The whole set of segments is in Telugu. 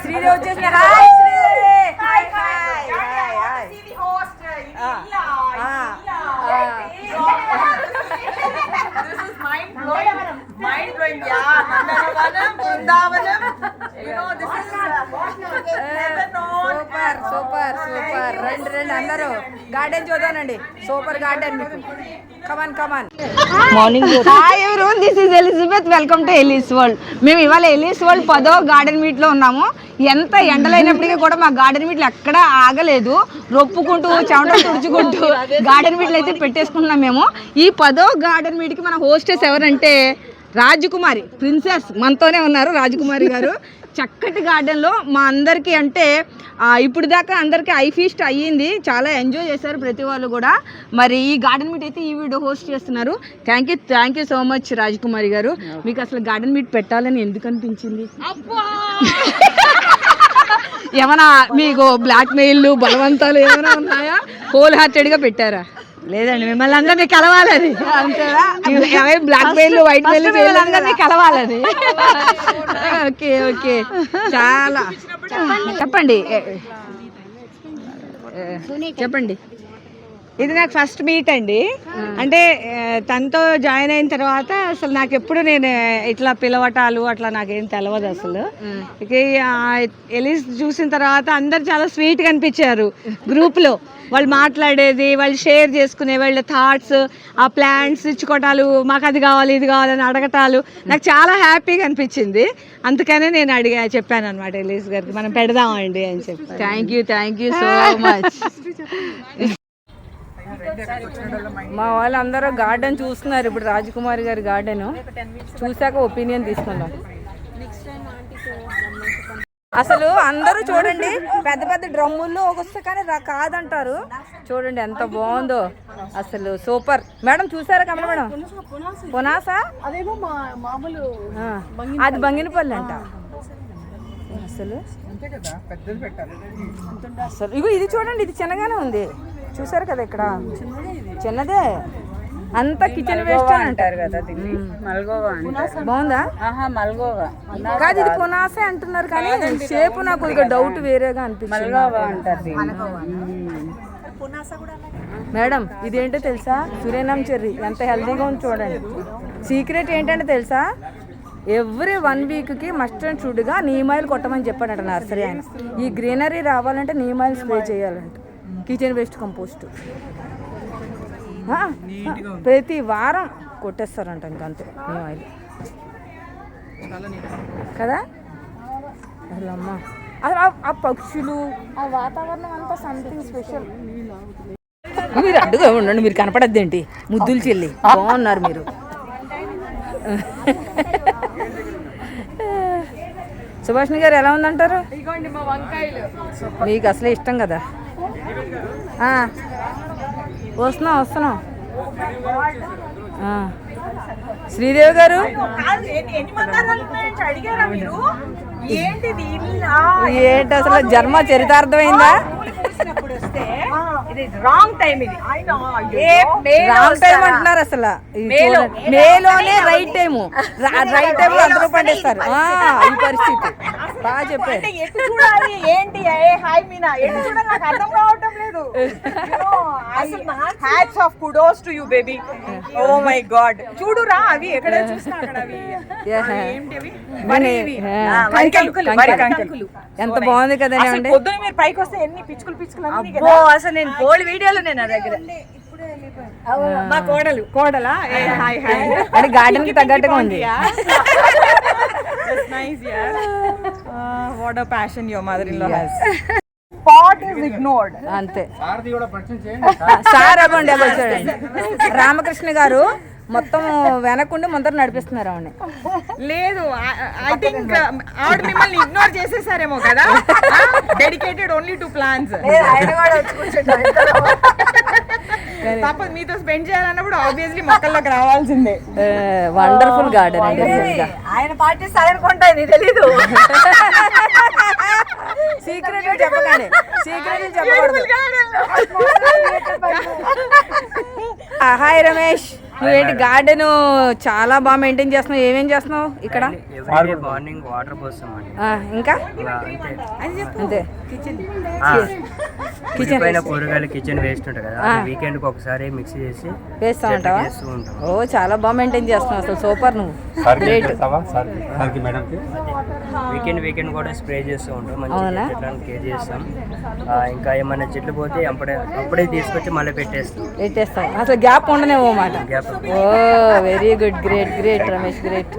శ్రీదేవి వచ్చేసిన. Hi Sridevi. Hi hi hi hi. Mind blowing, yeah. Nandanavaram, Vrindavanam. You know, this is super super super. రండి రండి అందరూ గార్డెన్ చూద్దానండి. సూపర్ గార్డెన్ మీకు. Come on come on. Morning. Hi everyone, this is Elizabeth. Welcome to Ellie's world. మేము ఇవాళ ఎలీస్ వరల్డ్ 10వ గార్డెన్ మీట్ లో ఉన్నాము. ఎంత ఎండలైనప్పటికీ కూడా మా గార్డెన్ మీట్లు ఎక్కడా ఆగలేదు. రొప్పుకుంటూ చెమటలు తుడుచుకుంటూ గార్డెన్ మీట్లు అయితే పెట్టేసుకుంటున్నాం మేము. ఈ 10వ గార్డెన్ మీట్కి మన హోస్టెస్ ఎవరంటే రాజకుమారి ప్రిన్సెస్ మనతోనే ఉన్నారు. రాజకుమారి గారు చక్కటి గార్డెన్లో మా అందరికీ అంటే ఇప్పుడు దాకా అందరికీ ఐ ఫీస్ట్ అయ్యింది. చాలా ఎంజాయ్ చేశారు ప్రతి వాళ్ళు కూడా. మరి ఈ గార్డెన్ మీట్ అయితే ఈ వీడియో హోస్ట్ చేస్తున్నారు. థ్యాంక్ యూ సో మచ్ రాజకుమారి గారు. మీకు అసలు గార్డెన్ మీట్ పెట్టాలని ఎందుకు అనిపించింది? ఏమైనా మీకు బ్లాక్ మెయిల్ బలవంతాలు ఏమైనా ఉన్నాయా? హోల్ హార్టెడ్గా పెట్టారా? లేదండి, మిమ్మల్ని అందరినీ కలవాలని. అంతేనా? బ్లాక్ మెయిల్ వైట్ మెయిల్ అందరినీ కలవాలని. ఓకే ఓకే, చాలా చెప్పండి చెప్పండి. ఇది నాకు ఫస్ట్ మీట్ అండి. అంటే తనతో జాయిన్ అయిన తర్వాత అసలు నాకు ఎప్పుడు నేను ఇట్లా పిలవటాలు అట్లా నాకేం తెలియదు అసలు. ఇక ఎలిస్ చూసిన తర్వాత అందరు చాలా స్వీట్గా అనిపించారు. గ్రూప్లో వాళ్ళు మాట్లాడేది, వాళ్ళు షేర్ చేసుకునే వాళ్ళ థాట్స్, ఆ ప్లాన్స్ ఇచ్చుకోవటాలు, మాకు అది కావాలి ఇది కావాలని అడగటాలు నాకు చాలా హ్యాపీగా అనిపించింది. అందుకనే నేను చెప్పాను అనమాట ఎలిస్ గారికి మనం పెడదామండి అని చెప్పి. Thank you so much. మా వాళ్ళందరూ గార్డెన్ చూస్తున్నారు ఇప్పుడు. రాజకుమారి గారి గార్డెన్ చూసాక ఒపీనియన్ తీసుకుందాం. అసలు అందరూ చూడండి, పెద్ద పెద్ద డ్రమ్ముల్లో వస్తే కానీ కాదంటారు. చూడండి ఎంత బాగుందో అసలు, సూపర్. మేడం చూసారా కమల మేడం? పునాసా అది బంగినపల్లి అంట. అసలు అసలు ఇగో ఇది చూడండి, ఇది చిన్నగానే ఉంది. చూసారు కదా ఇక్కడ చిన్నదే. అంతా కిచెన్ వేస్ట్ అని అంటారు కదా. మల్గోవా బాగుందా? మల్గోవా కాదు, ఇది పునాసే అంటున్నారు కానీ షేప్ నాకు కొద్దిగా డౌట్ వేరేగా అనిపిస్తుంది. మేడం ఇదేంటో తెలుసా? సురేనామ్ చెర్రీ ఎంత హెల్దీగా ఉంది చూడండి. సీక్రెట్ ఏంటంటే తెలుసా? ఎవ్రీ 1 వీక్కి మస్ట్ అండ్ షుడ్గా నీమ్ ఆయిల్ కొట్టమని చెప్పాడంట నర్సరీ ఆయన. ఈ గ్రీనరీ రావాలంటే నీమ్ ఆయిల్ స్ప్రే చేయాలంట. కిచెన్ వేస్ట్ కంపోస్ట్ ప్రతి వారం కొట్టేస్తారంట. ఇంకంతే నీమ్ ఆయిల్ కదా. అసలు అమ్మ అసలు ఆ పక్షులు, ఆ వాతావరణం అంతా సంథింగ్ స్పెషల్. మీరు అడ్డుగా ఉండండి, మీరు కనపడద్దు ఏంటి? ముద్దులు చెల్లి బాగున్నారు మీరు. సుభాష్ని గారు ఎలా ఉందంటారు? మీకు అసలే ఇష్టం కదా. వస్తున్నాం. శ్రీదేవి గారు ఏంటి అసలు జన్మ చరితార్థమైందా? రాంగ్ టైం అంటున్నారు అసలు. మేలోనే రైట్ టైము. రైట్ టైం అందరూ పండిస్తారు. ఈ పరిస్థితి బాగా చెప్పారు. ఏంటి హాయ్ మీనా నాకు అర్థం కావటం లేదు. Hats off kudos to you baby. Oh my god, చూడురా అవి ఎక్కడ చూసినా అక్కడ అవి ఏంటివి ఎంత బాగుంది కదండి. పొద్దున మీరు పైకి వస్తే ఎన్ని పిచ్చుకలు అసలు నేను గోల్డ్ వీడియోలో నేను నా దగ్గర మా కోడలా హాయ్ అది గార్డెన్ కి తగ్గట్టుగా ఉంది. What a passion your mother-in-law has. Pot is ignored. అంతే. సార్ అవ్వండి చూడండి. రామకృష్ణ గారు మొత్తం వెనకుండి ముందర నడిపిస్తున్నారు ఆవిడ. లేదు, ఐ థింక్ ఆవిడ మిమ్మల్ని ఇగ్నోర్ చేసేసారేమో కదా. Dedicated only to plants. తప్పదు, మీతో స్పెండ్ చేయాలన్నప్పుడు ఆబ్వియస్లీ మొక్కల్లోకి రావాల్సిందే. Wonderful garden. ఆయన పాటిస్తారనుకుంటా, ఇది తెలీదు. సీక్రెట్ చెప్పకండి, సీక్రెట్ చెప్పకూడదు. హాయ్ రమేష్. నువ్వేంటి గార్డెన్ చాలా బాగా మెయింటైన్ చేస్తున్నావు, ఏమేం చేస్తున్నావు ఇక్కడ? ఎవ్రీడే మార్నింగ్ వాటర్ పోస్తామండి. ఇంకా అంతే. కిచెన్ పైన కూరగాయలు కిచెన్ వేస్ట్ ఉంటుంది కదా, వీకెండ్ కి ఒకసారి మిక్స్ చేసి వేస్తా ఉంటావా? చేస్తూ ఉంటాం. ఓ చాలా బాగా మెయింటైన్ చేస్తున్నావు, అసలు సూపర్ నువ్వు. గ్రేట్. వీకెండ్ కూడా స్ప్రే చేస్తూ ఉంటాం, మంచిగా చెట్లను కేర్ చేస్తాం. ఇంకా ఏమైనా చెట్లు పోతే అప్పుడే తీసుకొచ్చి మళ్ళీ పెట్టేస్తాం, అసలు గ్యాప్ ఉండనేమో మాట. Oh very good, great great Ramesh, great.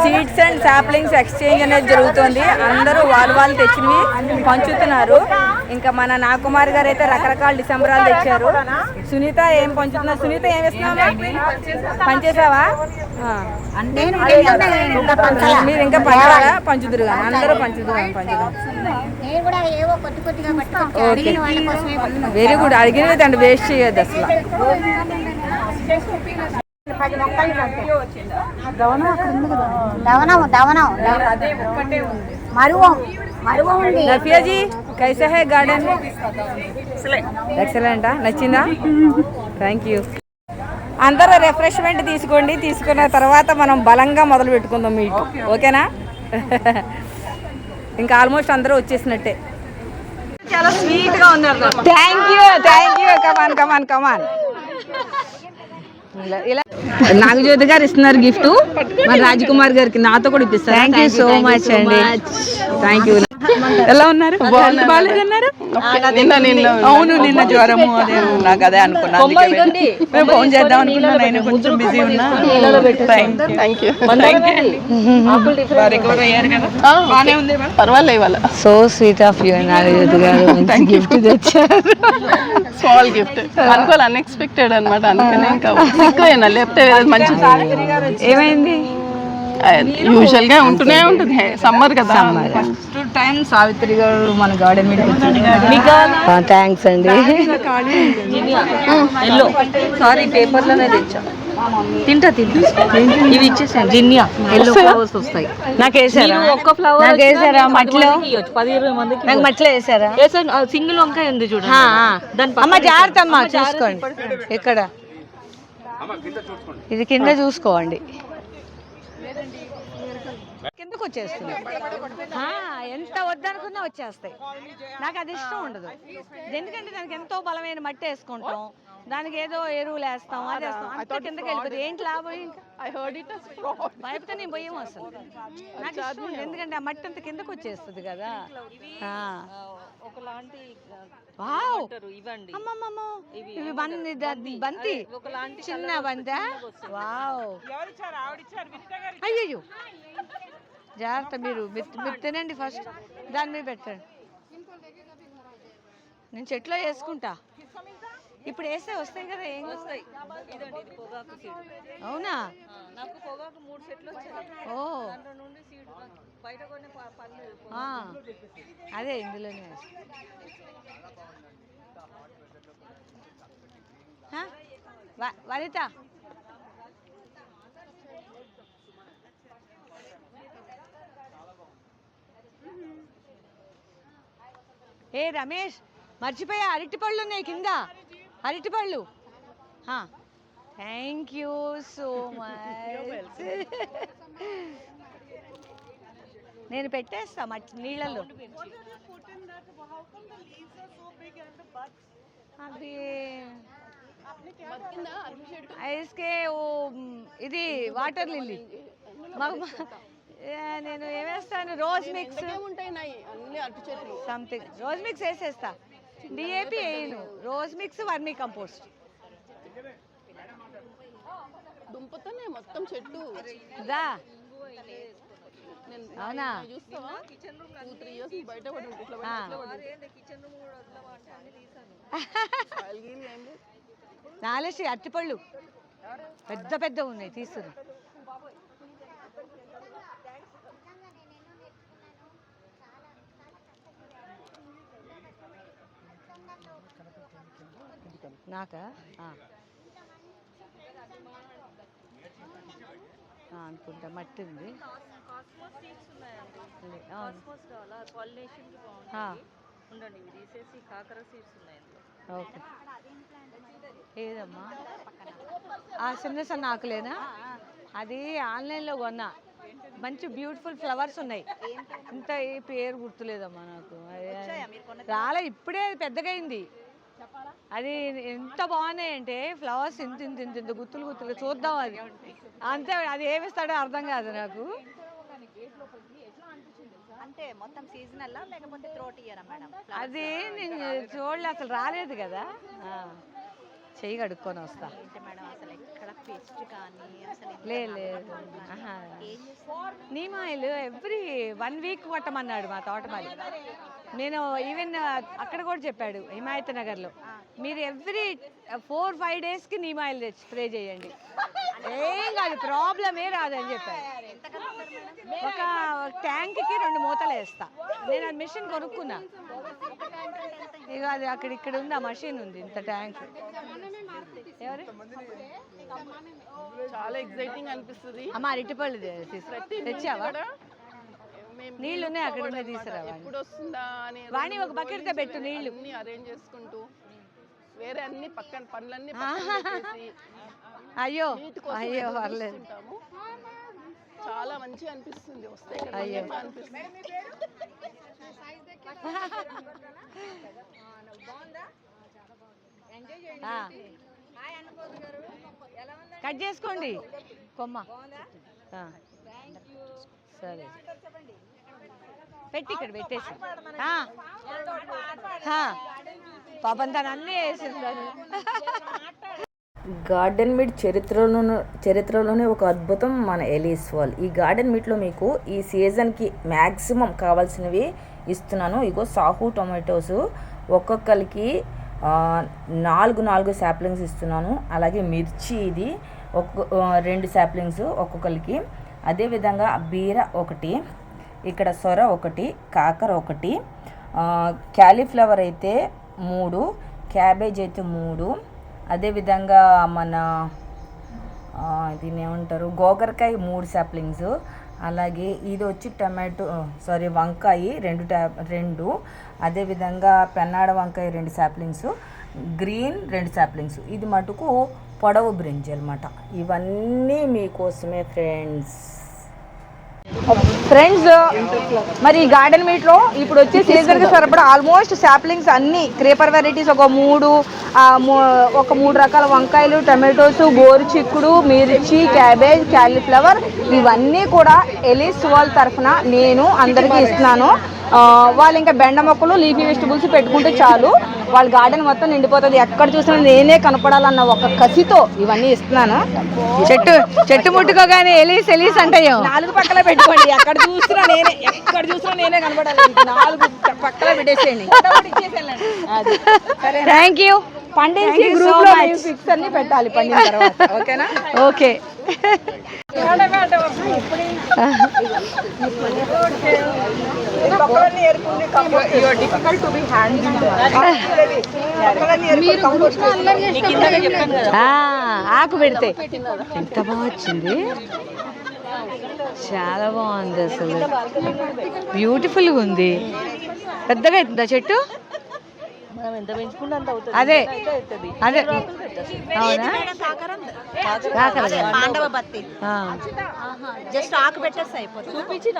Seeds and saplings exchange అనేది జరుగుతుంది. అందరూ వాళ్ళు తెచ్చినవి పంచుతున్నారు. ఇంకా మన నాకుమార్ గారు అయితే రకరకాల డిసెంబరాలు తెచ్చారు. సునీత ఏం పంచుతున్నారు? సునీత ఏం ఇస్తున్నావా? పంచేసావా? మీరు ఇంకా పంచాలా? పంచుదురు కానీ అందరూ పంచుదురు. Very good. అడిగినవి దాన్ని వేస్ట్ చేయొద్దు అసలు. నఫియా జీ కైసా హై గార్డెన్? ఎక్సలెంటా? నచ్చిందా? Thank you. అందరూ రిఫ్రెష్మెంట్ తీసుకోండి. తీసుకున్న తర్వాత మనం బలంగా మొదలు పెట్టుకుందాం మీట్, ఓకేనా? ఇంకా ఆల్మోస్ట్ అందరూ వచ్చేసినట్టే. చాలా స్వీట్ గా ఉన్నారు. థ్యాంక్ యూ, కమాన్ కమాన్ కమాన్. ఇలా నాగజ్యోతి గారు ఇస్తున్నారు గిఫ్ట్ మన రాజకుమార్ గారికి, నాతో కూడా ఇప్పిస్తారు. థ్యాంక్ యూ సో మచ్ అండి. Thank you. ఎలా ఉన్నారు? బాగాలేదన్నారు? అవును, నిన్న జ్వరము అదే నాకు అదే అనుకున్నాను, మేము ఫోన్ చేద్దాం అనుకున్నాను. నేను కొంచెం బిజీ ఉన్నా. పర్వాలేదు ఇవాళ. So sweet of you Nagajyothi గారు, గిఫ్ట్ తెచ్చారు. స్మాల్ గిఫ్ట్ అనుకోవాలి, అన్ఎక్స్పెక్టెడ్ అనమాట. అందుకనే ఇంకా ఎక్కువ లేకపోతే మంచి. ఏమైంది? యూజువల్ గా ఉంటూనే ఉంటుంది, సమ్మర్ కదా. ఫస్ట్ టైం సావిత్రి గారు మన గార్డెన్ మీద థ్యాంక్స్ అండి. సారీ, పేపర్లోనే తెచ్చా. తింటా ఇవి ఇచ్చేసాను. జిన్నియా ఎల్లో ఫ్లవర్స్ వస్తాయి. నాకు వేసారా? ఒక్క ఫ్లవర్ నాకు వేసారా? మట్టిలో 10-20 మందికి నాకు మట్టిలో వేసారా? సింగిల్ వంకాయ ఉంది చూడండి. అమ్మ జాగ్రత్త అమ్మా, చూసుకోండి. ఎక్కడ ఇది? కింద చూసుకోండి. కిందకు వచ్చేస్తుంది. ఎంత వద్దనుకున్నా వచ్చేస్తాయి. నాకు అది ఇష్టం ఉండదు, ఎందుకంటే దానికి ఎంతో బలమైన మట్టి వేసుకుంటాం, దానికి ఏదో ఎరువులు వేస్తాం, అది వేస్తాం, అంత కిందకి వెళ్ళిపోతుంది. ఏంటి లాభం? ఇంకా భయపడితే నేను భయం అసలు. నాకు ఇష్టం ఉండదు, ఎందుకంటే ఆ మట్టి అంత కిందకు వచ్చేస్తుంది కదా. ఇవి బంతి, చిన్న బంతా. వావ్, అయ్యో జాగ్రత్త. మీరు తినండి ఫస్ట్, దాని మీద పెట్టండి. నేను చెట్లో వేసుకుంటా. ఇప్పుడు వేస్తే వస్తాయి కదా. ఏం వస్తాయి? అవునా? ఓ అదే ఇందులోనే వనిత. ఏ రమేష్, మర్చిపోయా, అరటిపళ్ళు ఉన్నాయి కింద, అరటిపళ్ళు. Thank you so much. నేను పెట్టేస్తా నీళ్ళలో. అది ఐస్కే ఇది వాటర్ లిల్లీ. నేను ఏమేస్తాను? Rose mix something, rose mix వేసేస్తా. డిఏపి వేయను, రోజ్ మిక్స్, వర్మీ కంపోస్ట్. దుంపతోనే మొత్తం చెట్టు. అవునా? నాలేసి అరటిపళ్ళు పెద్ద పెద్ద ఉన్నాయి, తీస్తున్నా. నాకా అనుకుంటా, మట్టి ఉంది. ఓకే. ఏదమ్మా ఆ చిన్న ఆకులేనా? అది ఆన్లైన్లో కొన్నా. మంచి బ్యూటిఫుల్ ఫ్లవర్స్ ఉన్నాయి. ఇంత ఏ పేరు గుర్తులేదమ్మా నాకు. రాలే, ఇప్పుడే పెద్దగైంది. అది ఎంత బాగున్నాయి అంటే ఫ్లవర్స్ ఇంత ఇంత ఇంత ఇంత గుత్తులు గుత్తులు. చూద్దాం అది అంతే. అది ఏమిస్తాడో అర్థం కాదు నాకు. అంటే మొత్తం సీజనల్ లేకపోతే త్రోట్ ఇయరా మేడం? అది నేను చూడలే, అసలు రాలేదు కదా. చెయ్యి కడుక్కొని వస్తా. మేడం అసలు ఎక్కడ పెస్ట్ కానీ అసలు లేదు. నీమ్ ఆయిల్ ఎవ్రీ 1 వీక్ కొట్టమన్నాడు మా తోటమాలి. నేను ఈవెన్ అక్కడ కూడా చెప్పాడు హిమాయత్ నగర్లో, మీరు ఎవ్రీ 4-5 డేస్కి నీమ్ ఆయిల్ స్ప్రే చేయండి, ఏం కాదు, ప్రాబ్లమే రాదని చెప్పాడు. ఒక ట్యాంక్కి 2 మూతలు వేస్తా. నేను అది మిషన్ కొనుక్కున్నా. ఇక అది ఇక్కడ ఉంది, ఆ మషిన్ ఉంది, ఇంత ట్యాంక్. ఎవరు చాలా ఎక్సైటింగ్ అనిపిస్తుంది. అమ్మ అరటిపళ్ళు తెచ్చావా? నీళ్ళు ఉన్నాయి అక్కడ ఉన్నాయి, తీసుకురావా. ఎప్పుడు వస్తుందా అని వాణి ఒక బకెట్తో పెట్టు నీళ్లు. అరేంజ్ చేసుకుంటూ వేరే అన్ని పక్కన పనులన్నీ అయ్యో అయ్యో పర్లేదు. చాలా మంచిగా అనిపిస్తుంది వస్తే. అయ్యో కట్ చేసుకోండి కొమ్మ. సరే పెట్టి ఇక్కడ పెట్టేసి. పాపం తను అన్నీ వేసింది. గార్డెన్ మీట్ చరిత్రలోనే ఒక అద్భుతం మన ఎలీస్ వాల్. ఈ గార్డెన్ మీట్లో మీకు ఈ సీజన్కి మ్యాక్సిమం కావాల్సినవి ఇస్తున్నాను. ఇగో సాహు టొమాటోస్ ఒక్కొక్కరికి 4 శాప్లింగ్స్ ఇస్తున్నాను. అలాగే మిర్చి ఇది 2 శాప్లింగ్స్ ఒక్కొక్కరికి. అదేవిధంగా బీర 1, ఇక్కడ సొర 1, కాకర 1, క్యాలీఫ్లవర్ అయితే 3, క్యాబేజ్ అయితే 3, అదేవిధంగా మన దీన్ని ఏమంటారు గోకరకాయ 3 శాప్లింగ్స్. అలాగే ఇది వచ్చి వంకాయ 2, అదేవిధంగా పెన్నాడ వంకాయ 2 శాప్లింగ్స్, గ్రీన్ 2 శాప్లింగ్స్. ఇది మటుకు పొడవు బ్రింజల్ అన్నమాట. ఇవన్నీ మీకోసమే ఫ్రెండ్స్. మరి ఈ గార్డెన్ మీట్లో ఇప్పుడు వచ్చే సీజన్కి సరిపడా ఆల్మోస్ట్ శాప్లింగ్స్ అన్ని క్రేపర్ వెరైటీస్ ఒక 3 రకాల వంకాయలు, టమాటోస్, గోరు చిక్కుడు, మిర్చి, క్యాబేజ్, క్యాలీఫ్లవర్ ఇవన్నీ కూడా ఎలీస్ వాల్ తరఫున నేను అందరికీ ఇస్తున్నాను. వాళ్ళు ఇంకా బెండ మొక్కలు, లీఫీ వెజిటబుల్స్ పెట్టుకుంటే చాలు, వాళ్ళ గార్డెన్ మొత్తం నిండిపోతుంది. ఎక్కడ చూసినా నేనే కనపడాలన్న ఒక కసితో ఇవన్నీ ఇస్తున్నాను. చెట్టు ముట్టుకోగానే ఎలీస్ ఎలీస్ అంటాయో. 4 పక్కల పెట్టుకోండి, ఎక్కడ చూసినా నేనే కనపడాలి. 4 పక్కల పెట్టేసేయండి. Thank you. పండించి గ్రూప్ లో పిక్స్ అన్ని పెట్టాలి పండిన తర్వాత. ఓకేనా? ఓకే. ఆకు పెడితే ఎంత బాగా వచ్చింది, చాలా బాగుంది, అసలు బ్యూటిఫుల్గా ఉంది. పెద్దగా అవుతుందా చెట్టు? అదే అదే అవునా? పాండవ బత్తి జస్ట్ ఆకు పెట్టేస్తే అయిపోతుంది. చూపించిన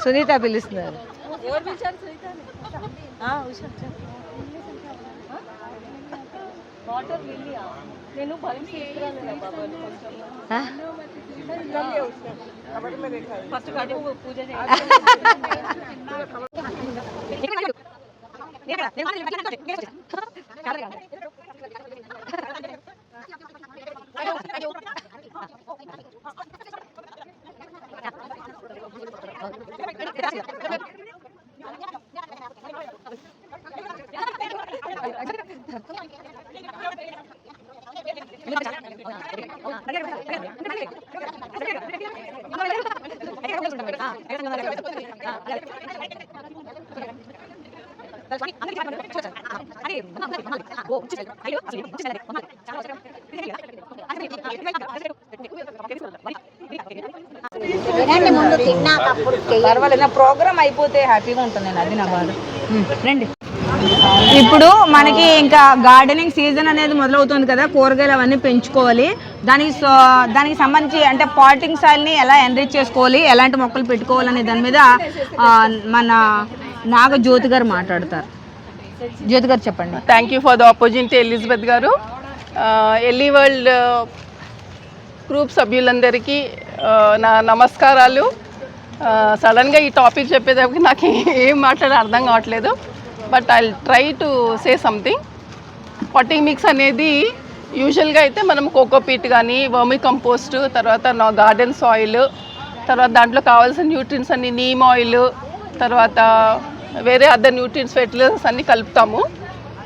సునీత పిలుస్తున్నారు. నేను ఫస్ట్ పూజ తినండి ముందు, తిన్నాక అప్పుడు చెయ్యండి. పర్వాలేదు, నా ప్రోగ్రామ్ అయిపోతే హ్యాపీగా ఉంటాను నేను, అది నా బాధ. రండి. ఇప్పుడు మనకి ఇంకా గార్డెనింగ్ సీజన్ అనేది మొదలవుతుంది కదా, కూరగాయలు అవన్నీ పెంచుకోవాలి. దానికి సంబంధించి అంటే పాటింగ్ సాయిల్ని ఎలా ఎన్రిచ్ చేసుకోవాలి, ఎలాంటి మొక్కలు పెట్టుకోవాలనే దాని మీద మన నాగ జ్యోతి గారు మాట్లాడతారు. జ్యోతి గారు చెప్పండి. Thank you for the opportunity Elizabeth గారు. ఎల్లీ వరల్డ్ గ్రూప్ సభ్యులందరికీ నా నమస్కారాలు. సడన్గా ఈ టాపిక్ చెప్పేటప్పటికి నాకు ఏం మాట్లాడే అర్థం కావట్లేదు, but I try to say something. Potting mix అనేది యూజువల్గా అయితే మనం కోకోపీట్ కానీ, వర్మీ కంపోస్ట్, తర్వాత నా గార్డెన్ సాయిల్, తర్వాత దాంట్లో కావాల్సిన న్యూట్రియంట్స్ అన్ని, నీమ్ ఆయిల్, తర్వాత వేరే అదర్ న్యూట్రియంట్స్, ఫెర్టిలైజర్స్ అన్నీ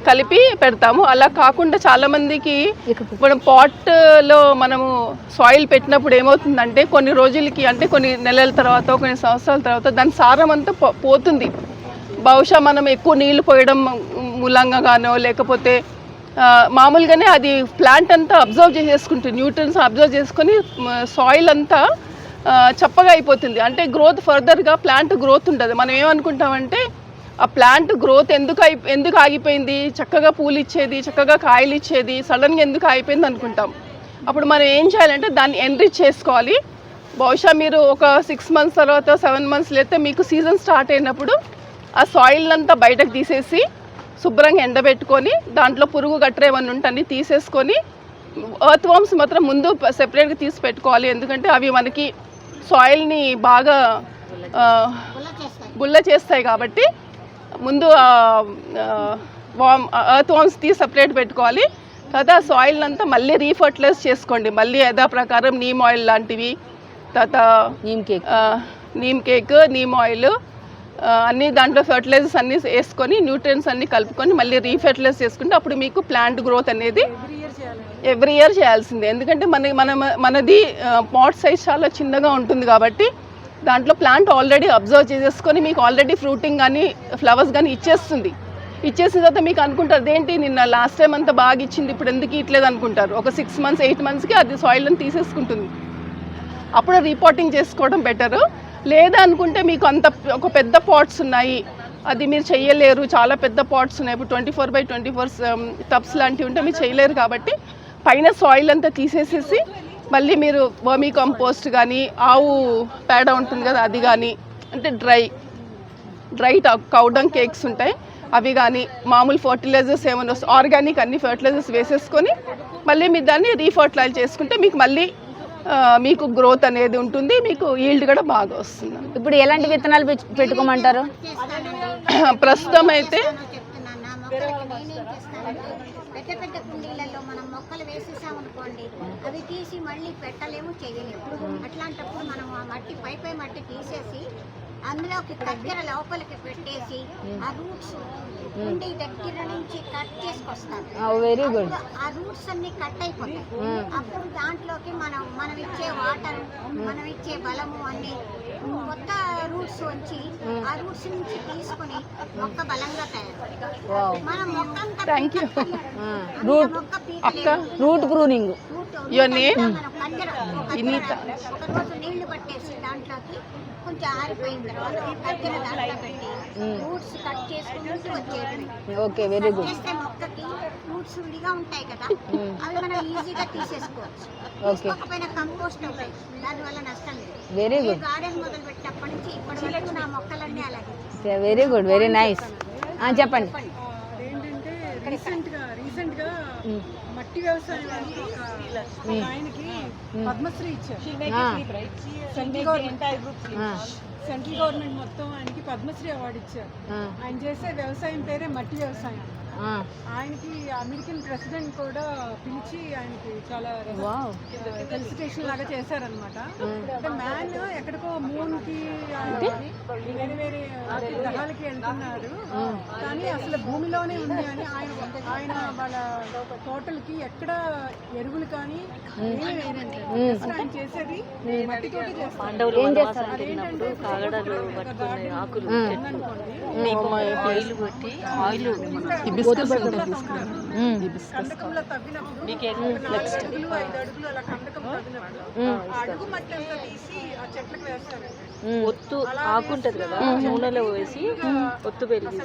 కలిపి పెడతాము. అలా కాకుండా చాలామందికి మనం పాట్లో మనము సాయిల్ పెట్టినప్పుడు ఏమవుతుందంటే కొన్ని రోజులకి, అంటే కొన్ని నెలల తర్వాత, కొన్ని సంవత్సరాల తర్వాత దాని సారం అంతా పోతుంది. బహుశా మనం ఎక్కువ నీళ్లు పోయడం మూలంగానో, లేకపోతే మామూలుగానే అది ప్లాంట్ అంతా అబ్జర్వ్ చేసేసుకుంటుంది, న్యూట్రియంట్స్ అబ్జర్వ్ చేసుకొని సాయిల్ అంతా చప్పగా అయిపోతుంది. అంటే గ్రోత్ ఫర్దర్గా ప్లాంట్ గ్రోత్ ఉంటుంది. మనం ఏమనుకుంటామంటే ఆ ప్లాంట్ గ్రోత్ ఎందుకు ఆగిపోయింది, చక్కగా పూలు ఇచ్చేది, చక్కగా కాయలు ఇచ్చేది, సడన్గా ఎందుకు ఆగిపోయింది అనుకుంటాం. అప్పుడు మనం ఏం చేయాలంటే దాన్ని ఎన్రిచ్ చేసుకోవాలి. బహుశా మీరు ఒక 6 months తర్వాత 7 months లేకపోతే మీకు సీజన్ స్టార్ట్ అయినప్పుడు ఆ సాయిల్ అంతా బయటకు తీసేసి శుభ్రంగా ఎండబెట్టుకొని దాంట్లో పురుగు గట్ర ఏమన్నా ఉంటే అన్నీ తీసేసుకొని, ఎర్త్ వామ్స్ మాత్రం ముందు సెపరేట్గా తీసి పెట్టుకోవాలి. ఎందుకంటే అవి మనకి సాయిల్ని బాగా గుల్ల చేస్తాయి కాబట్టి ముందు ఎర్త్ వామ్స్ తీసి సపరేట్ పెట్టుకోవాలి. తర్వాత సాయిల్ అంతా మళ్ళీ రీఫర్టిలైజ్ చేసుకోండి. మళ్ళీ యథాప్రకారం నీమ్ ఆయిల్ లాంటివి, తర్వాత నీమ్ కేక్, నీమ్ ఆయిల్ అన్నీ దాంట్లో ఫర్టిలైజర్స్ అన్నీ వేసుకొని న్యూట్రియంట్స్ అన్నీ కలుపుకొని మళ్ళీ రీఫర్టిలైజ్ చేసుకుంటే అప్పుడు మీకు ప్లాంట్ గ్రోత్ అనేది ఎవ్రీ ఇయర్ చేయాల్సిందే. ఎందుకంటే మనది పాట్ సైజ్ చాలా చిన్నగా ఉంటుంది కాబట్టి దాంట్లో ప్లాంట్ ఆల్రెడీ అబ్జర్వ్ చేసేసుకొని మీకు ఆల్రెడీ ఫ్రూటింగ్ కానీ ఫ్లవర్స్ కానీ ఇచ్చేసిన తర్వాత మీకు అనుకుంటారు అదేంటి నిన్న లాస్ట్ టైం అంతా బాగా ఇచ్చింది ఇప్పుడు ఎందుకు ఇట్లేదు అనుకుంటారు. ఒక 6 months 8 monthsకి అది సాయిల్ అని తీసేసుకుంటుంది. అప్పుడు రీపాటింగ్ చేసుకోవడం బెటర్. లేదా అనుకుంటే మీకు ఒక పెద్ద పాట్స్ ఉన్నాయి, అది మీరు చేయలేరు, చాలా పెద్ద పాట్స్ ఉన్నాయి, ఇప్పుడు 24x24 టబ్స్ లాంటివి ఉంటే మీరు చేయలేరు కాబట్టి పైన సాయిల్ అంతా తీసేసేసి మళ్ళీ మీరు వర్మీ కంపోస్ట్ కానీ, ఆవు పేడ ఉంటుంది కదా అది కానీ, అంటే డ్రై కౌడంగ్ కేక్స్ ఉంటాయి అవి కానీ, మామూలు ఫర్టిలైజర్స్ ఏమైనా ఆర్గానిక్ అన్ని ఫర్టిలైజర్స్ వేసేసుకొని మళ్ళీ మీరు దాన్ని రీఫర్టిలైజ్ చేసుకుంటే మీకు మళ్ళీ మీకు గ్రోత్ అనేది ఉంటుంది, మీకు ఈల్డ్ కూడా బాగా వస్తుంది. ఇప్పుడు ఎలాంటి విత్తనాలు పెట్టుకోమంటారు? ప్రస్తుతం అయితే పెద్ద పెద్ద కుండీలలో మనం మొక్కలు వేసేసామనుకోండి, అవి తీసి మళ్ళీ పెట్టలేము, చేయలేము. అట్లాంటప్పుడు మనం ఆ మట్టి పై మట్టి తీసేసి అందులోకి దగ్గర లోపలికి పెట్టేసి ఆ రూట్స్ కుండీ దగ్గర నుంచి కట్ చేసుకొస్తాం. Very good. ఆ రూట్స్ అన్ని కట్ అయిపోతాయి. అప్పుడు దాంట్లోకి మనం ఇచ్చే వాటర్, మనం ఇచ్చే బలము అన్ని కొత్త రూట్స్ వచ్చి ఆ రూట్స్ నుంచి తీసుకుని మొక్క బలంగా తయారు. మనం మొక్క రూట్ ప్రూనింగ్ ఒకరోజు నీళ్లు పట్టేసి దాంట్లోకి కొంచెం ఆరిపోయిన తర్వాత దగ్గర దాంట్లో పెట్టి రూట్స్ కట్ చేసుకుంటూ వచ్చేది. Okay, very good. చేస్తే మొక్కకి రూట్స్ విడిగా ఉంటాయి కదా, అవి మనం ఈజీగా తీసేసుకోవచ్చు. తీసుకోకపోయినా కంపోస్ట్ అవుతాయి, దానివల్ల నష్టం లేదు. Very good. గార్డెన్ మొదలు పెట్టినప్పటి నుంచి ఇప్పటి వరకు నా మొక్కలన్నీ అలాగే. Very good, very nice. చెప్పండి. రీసెంట్గా మట్టి వ్యవసాయం ఆయనకి పద్మశ్రీ ఇచ్చారు. సెంట్రల్ గవర్నమెంట్ మొత్తం ఆయనకి పద్మశ్రీ అవార్డు ఇచ్చారు. ఆయన చేసే వ్యవసాయం పేరే మట్టి వ్యవసాయం. ఆయనకి అమెరికన్ ప్రెసిడెంట్ కూడా పిలిచి ఆయనకి చాలా ఫెలిసిటేషన్ లాగా చేశారనమాట. అంటే మ్యాన్ ఎక్కడికో మూన్కి వేరే వేరే గ్రహాలకి వెళ్తున్నారు, కానీ అసలు భూమిలోనే ఉంది అని ఆయన వాళ్ళ టోటల్కి ఎక్కడ ఎరువులు కానీ ఏమీ వేరంటారు. ఆయన చేసేది మట్టితోటి చేస్తారు. అదేంటంటే కందకంలో తవ్వినప్పుడు 4 అడుగులు 5 అడుగులు అలా కందకం తవ్వినప్పుడు ఆ అడుగు మట్టి అంతా తీసి ఆ చెట్లకు వేస్తారండి. ఒత్తు ఆకుంటది కదా, నూనెలో వేసి ఒత్తు పెరిగి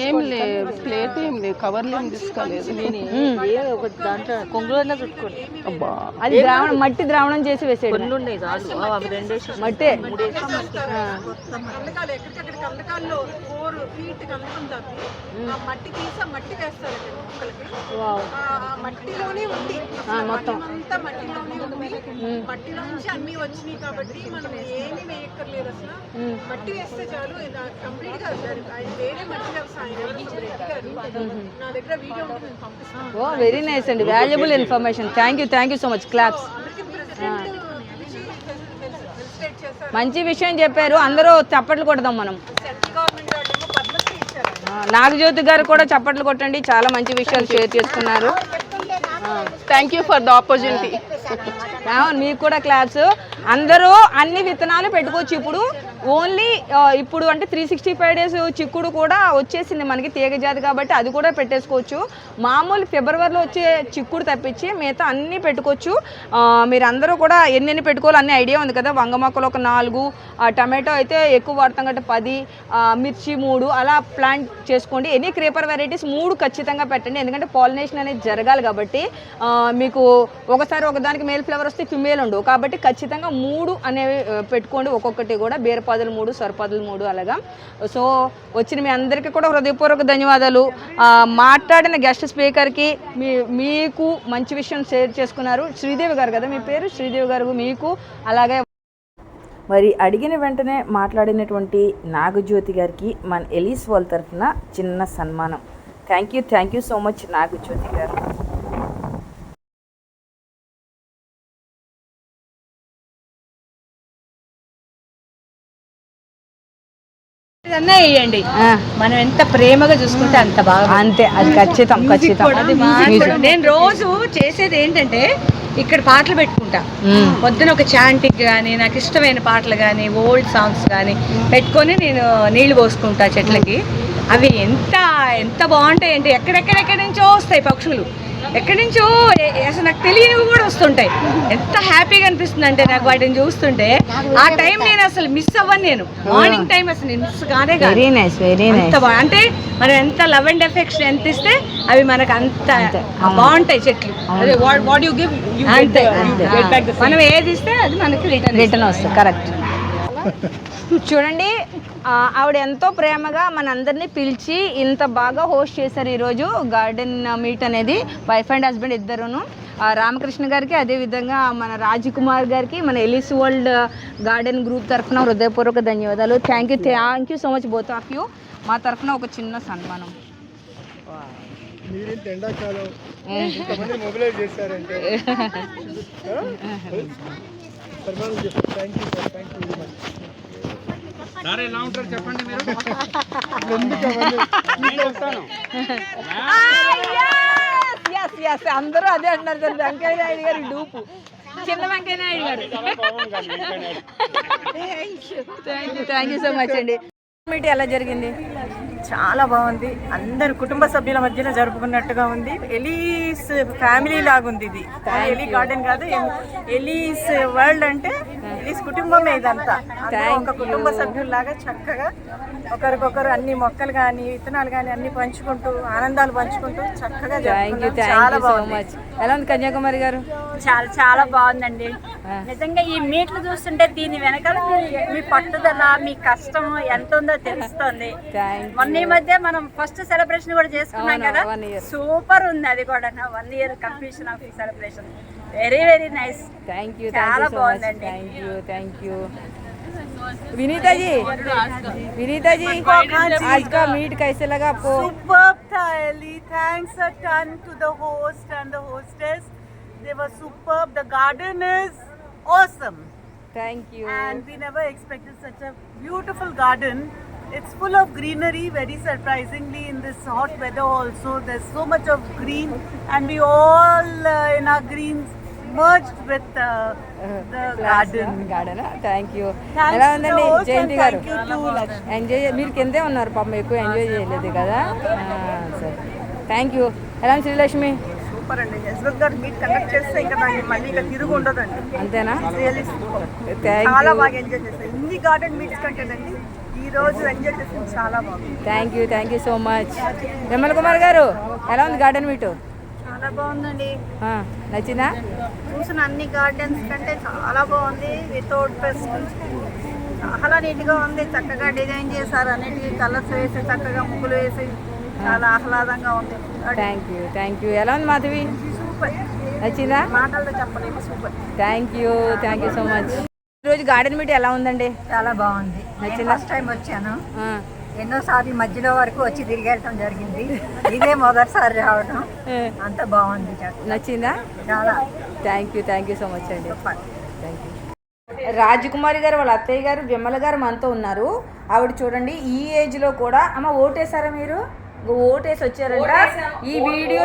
ఏం లేదు, ప్లేట్ ఏం లేదు, కవర్లు ఏం తీసుకోలేదు. ఒక దాంట్లో కొంగులో చుట్టుకోండి. అబ్బా అది ద్రావణం, మట్టి ద్రావణం చేసి వేసేది. కొన్ని ఉన్నాయి చాలు, అవి 2 వేసి మట్టే కందకాలు ఎక్కడికక్కడ కందకాల్లో 4 feet కందకం తవ్వి ఆ మట్టి తీసి ఆ మట్టి వేస్తారండి మొక్కలకి. ఆ మట్టిలోనే ఉంది మొత్తం అంతా, మట్టిలోనే ఉంది. మట్టిలో నుంచి అన్ని వచ్చినాయి కాబట్టి మనం ఏమీ వేయక్కర్లేదు అసలు. మట్టి వేస్తే చాలు, కంప్లీట్ గా వేరే మట్టి వ్యవసాయం నా దగ్గర వీడియో ఉంటుంది, నేను పంపిస్తాను. ఓ వెరీ నైస్ అండి, valuable information. Thank you so much. Claps. మంచి విషయం చెప్పారు, అందరూ చప్పట్లు కొడదాం మనం. సెంట్రల్ గవర్నమెంట్ వాళ్ళు పద్మశ్రీ ఇచ్చారు. నాగజ్యోతి గారు కూడా చప్పట్లు కొట్టండి, చాలా మంచి విషయాలు షేర్ చేసుకున్నారు. Thank you for the opportunity. మీకు కూడా క్లాప్స్. అందరూ అన్ని విత్తనాలు పెట్టుకోవచ్చు ఇప్పుడు. ఓన్లీ ఇప్పుడు అంటే 365 days చిక్కుడు కూడా వచ్చేసింది మనకి, తీగ జాతి కాబట్టి అది కూడా పెట్టేసుకోవచ్చు. మామూలు ఫిబ్రవరిలో వచ్చే చిక్కుడు తప్పించి మిగతా అన్నీ పెట్టుకోవచ్చు. మీరు అందరూ కూడా ఎన్ని పెట్టుకోవాలి అన్ని ఐడియా ఉంది కదా. వంగ మొక్కలు ఒక 4, టమాటో అయితే ఎక్కువ వాడతాం కాబట్టి 10, మిర్చి 3 అలా ప్లాంట్ చేసుకోండి. ఎనీ క్రీపర్ వెరైటీస్ 3 ఖచ్చితంగా పెట్టండి, ఎందుకంటే పాలినేషన్ అనేది జరగాలి కాబట్టి. మీకు ఒకసారి ఒకదానికి మేల్ ఫ్లవర్ వస్తే ఫిమేల్ ఉండవు కాబట్టి ఖచ్చితంగా 3 అనేవి పెట్టుకోండి. ఒక్కొక్కటి కూడా బీరపాదులు 3, సొరపాదులు 3 అలాగా. సో వచ్చిన మీ అందరికీ కూడా హృదయపూర్వక ధన్యవాదాలు. మాట్లాడిన గెస్ట్ స్పీకర్కి మీకు మంచి విషయం షేర్ చేసుకున్నారు. శ్రీదేవి గారు కదా మీ పేరు? శ్రీదేవి గారు మీకు అలాగే. మరి అడిగిన వెంటనే మాట్లాడినటువంటి నాగజ్యోతి గారికి మన ఎలీస్ వాళ్ళ తరఫున చిన్న సన్మానం. Thank you so much Nagajyothi గారు. అన్నా వేయండి, మనం ఎంత ప్రేమగా చూసుకుంటే అంత బాగా. అంతే, అది ఖచ్చితం. నేను రోజు చేసేది ఏంటంటే ఇక్కడ పాటలు పెట్టుకుంటా. పొద్దున ఒక చాంటింగ్ కానీ, నాకు ఇష్టమైన పాటలు కానీ, ఓల్డ్ సాంగ్స్ కానీ పెట్టుకొని నేను నీళ్లు పోసుకుంటా చెట్లకి. అవి ఎంత బాగుంటాయి అంటే ఎక్కడెక్కడెక్కడి నుంచో వస్తాయి పక్షులు, ఎక్కడి నుంచో అసలు నాకు తెలియనివి కూడా వస్తుంటాయి. ఎంత హ్యాపీగా అనిపిస్తుంది అంటే నాకు వాటిని చూస్తుంటే. ఆ టైం నేను అసలు మిస్ అవ్వను. నేను మార్నింగ్ టైం అసలు నేను మిస్ కానే కాదు. అంటే మనం ఎంత లవ్ అండ్ ఎఫెక్షన్ ఎంత ఇస్తే అవి మనకు అంత బాగుంటాయి చెట్లు. మనం ఏది ఇస్తే అది మనకి రిటర్న్ వస్తుంది. కరెక్ట్. చూడండి, ఆవిడ ఎంతో ప్రేమగా మనందరినీ పిలిచి ఇంత బాగా హోస్ట్ చేశారు ఈరోజు గార్డెన్ మీట్ అనేది. వైఫ్ అండ్ హస్బెండ్ ఇద్దరును. రామకృష్ణ గారికి, అదేవిధంగా మన రాజకుమార్ గారికి, మన ఎలీస్ వరల్డ్ గార్డెన్ గ్రూప్ తరఫున హృదయపూర్వక ధన్యవాదాలు. Thank you so much both of you. మా తరఫున ఒక చిన్న సన్మానం. చెప్పండి మీరు. అందరూ అదే అంటున్నారు సార్. వెంకయ్య నాయుడు గారి డూపు, చిన్న వెంకయ్య నాయుడు గారు. థ్యాంక్ యూ సో మచ్ అండి. మీట్ ఎలా జరిగింది? చాలా బాగుంది. అందరు కుటుంబ సభ్యుల మధ్యలో జరుపుకున్నట్టుగా ఉంది. ఎలీస్ ఫ్యామిలీ లాగా ఉంది ఇది. ఎలీ గార్డెన్ కాదు, ఎలీస్ వరల్డ్ అంటే ఎలీస్ కుటుంబమే ఇదంతా. ఒక కుటుంబ సభ్యుల్లాగా చక్కగా ఒకరికొకరు అన్ని మొక్కలు కానీ విత్తనాలు కానీ అన్ని పంచుకుంటూ ఆనందాలు పంచుకుంటూ చక్కగా చాలా బాగుంది. ఎలా ఉంది కన్యాకుమారి గారు? చాలా బాగుందండి. నిజంగా ఈ మీట్లు చూస్తుంటే దీని వెనకాల మీ పట్టుదల, మీ కష్టం ఎంత ఉందో తెలుస్తుంది. మొన్న ఈ మధ్య మనం ఫస్ట్ సెలబ్రేషన్ కూడా చేసుకున్నాం కదా, సూపర్ ఉంది. అది కూడా 1 year completion of celebration. Very nice. చాలా బాగుందండి. Thank you. विनीता जी आज का मीट कैसे लगा आपको? Superb था Ellie. Thanks a ton to the host and the hostess. They were superb. The garden is awesome. Thank you. And we never expected such a beautiful garden. It's full of greenery, very surprisingly in this hot weather also. There's so much of green and we all in our greens merged with the garden. Thank you. ఎలా ఉందండి జయంతి గారు? Thank you to Lakshmi. Enjoy మీరు కిందే ఉన్నారు పాపం, ఎక్కువ ఎంజాయ్ చేయలేదు కదా. సరే థ్యాంక్ యూ. ఎలా ఉంది శ్రీలక్ష్మి? సూపర్ అండి. యశ్వంత్ గారు మీట్ కండక్ట్ చేస్తే ఇంకా దాన్ని మళ్ళీ ఇంకా తిరుగు ఉండదండి. అంతేనా? Really super. థ్యాంక్ చాలా యూ. బాగా ఎంజాయ్ చేస్తాను. ఇన్ని గార్డెన్ మీట్స్ కంటేనండి ఈ రోజు ఎంజాయ్ చేసింది చాలా బాగుంది. Thank you so much. Vimal Kumar గారు ఎలా ఉంది గార్డెన్ మీటు? చాలా బాగుందండి. నచ్చిందా? చూసిన అన్ని గార్డెన్స్ కంటే చాలా బాగుంది. వితౌట్ పెస్ట్ చాలా నీట్గా ఉంది. చక్కగా డిజైన్ చేశారు, అన్నిటికీ కలర్స్ వేసి చక్కగా ముగ్గులు వేసి చాలా ఆహ్లాదంగా ఉంది. Thank you. ఎలా ఉంది మాధవి? సూపర్. నచ్చిందా? మాటల్లో చెప్పలేము. Super. Thank you so much. ఈరోజు గార్డెన్ మీట్ ఎలా ఉందండి? చాలా బాగుంది. నచ్చిందా? ఫస్ట్ టైం వచ్చాను. ఎన్నోసార్లు మధ్యలో వరకు వచ్చి తిరిగి వెళ్ళటం జరిగింది. ఇదే మొదటిసారి రావడం. అంత బాగుంది. నచ్చిందా? చాలా. థ్యాంక్ యూ సో మచ్ అండి. Thank you. రాజకుమారి గారు వాళ్ళ అత్తయ్య గారు విమల గారు మనతో ఉన్నారు. ఆవిడ చూడండి ఈ ఏజ్లో కూడా అమ్మ ఓటేసారా మీరు? ఓటేసి వచ్చారంట. ఈ వీడియో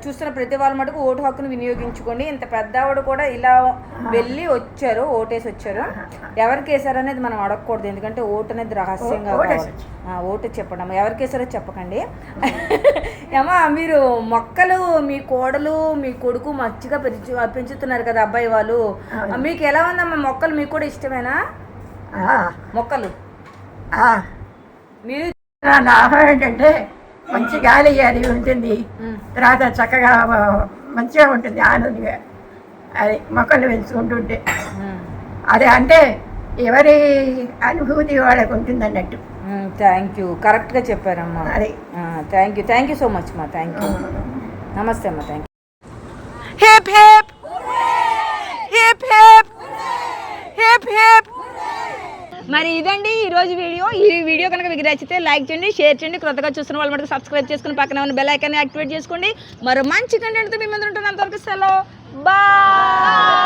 చూస్తున్న ప్రతి వాళ్ళు మటుకు ఓటు హక్కును వినియోగించుకోండి. ఇంత పెద్దవాడు కూడా ఇలా వెళ్ళి వచ్చారు, ఓటేసి వచ్చారు. ఎవరికి వేసారు అనేది మనం అడగకూడదు, ఎందుకంటే ఓటు అనేది రహస్యంగా ఓటు చెప్పండి అమ్మ. ఎవరికి వేసారో చెప్పకండి. ఏమా మీరు మొక్కలు మీ కోడలు మీ కొడుకు మంచిగా పెంచుతున్నారు కదా అబ్బాయి వాళ్ళు, మీకు ఎలా ఉందమ్మా మొక్కలు? మీకు కూడా ఇష్టమేనా మొక్కలు? మీరు ఆహారం ఏంటంటే మంచి గాలి అది ఉంటుంది, తర్వాత చక్కగా మంచిగా ఉంటుంది, ఆనందంగా అది మొక్కలు పెంచుకుంటుంటే. అదే అంటే ఎవరి అనుభూతి వాళ్ళకు ఉంటుంది అన్నట్టు. Thank you. కరెక్ట్గా చెప్పారమ్మా. అది థ్యాంక్ యూ సో మచ్ అమ్మా. Thank you. నమస్తే అమ్మా. Thank you. Hip hip hip hip hip hip. మరి ఇదండి ఈరోజు వీడియో. ఈ వీడియో కనుక మీకు నచ్చితే లైక్ చేయండి, షేర్ చేయండి. కొత్తగా చూస్తున్న వాళ్ళు మటుకు సబ్స్క్రైబ్ చేసుకుని పక్కన ఉన్న బెల్ ఐకాన్ని యాక్టివేట్ చేసుకోండి. మరో మంచి కంటెంట్తో మీ ముందు ఉంటున్నంతవరకు సెలవు. బాయ్.